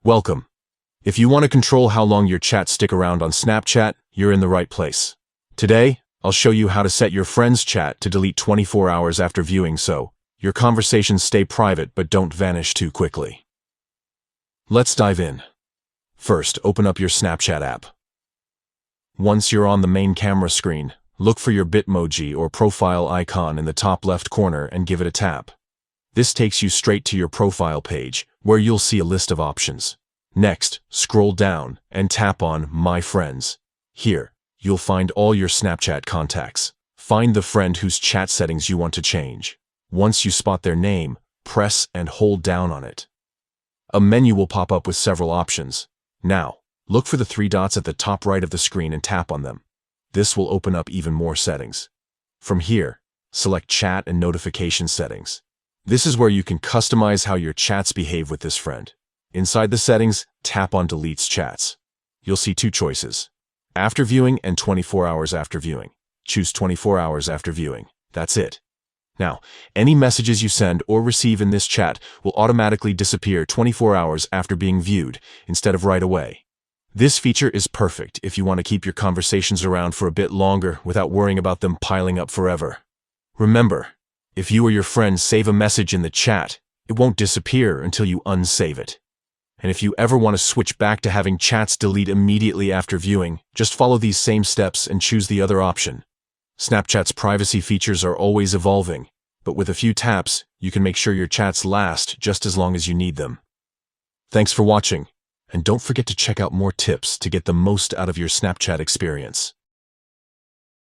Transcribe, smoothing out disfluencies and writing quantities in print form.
Welcome. If you want to control how long your chats stick around on Snapchat, you're in the right place. Today, I'll show you how to set your friend's chat to delete 24 hours after viewing so your conversations stay private but don't vanish too quickly. Let's dive in. First, open up your Snapchat app. Once you're on the main camera screen, look for your Bitmoji or profile icon in the top left corner and give it a tap. This takes you straight to your profile page, where you'll see a list of options. Next, scroll down and tap on My Friends. Here, you'll find all your Snapchat contacts. Find the friend whose chat settings you want to change. Once you spot their name, press and hold down on it. A menu will pop up with several options. Now, look for the three dots at the top right of the screen and tap on them. This will open up even more settings. From here, select Chat and Notification Settings. This is where you can customize how your chats behave with this friend. Inside the settings, tap on Deletes Chats. You'll see two choices: after viewing and 24 hours after viewing. Choose 24 hours after viewing. That's it. Now, any messages you send or receive in this chat will automatically disappear 24 hours after being viewed, instead of right away. This feature is perfect if you want to keep your conversations around for a bit longer without worrying about them piling up forever. Remember, if you or your friends save a message in the chat, it won't disappear until you unsave it. And if you ever want to switch back to having chats delete immediately after viewing, just follow these same steps and choose the other option. Snapchat's privacy features are always evolving, but with a few taps, you can make sure your chats last just as long as you need them. Thanks for watching, and don't forget to check out more tips to get the most out of your Snapchat experience.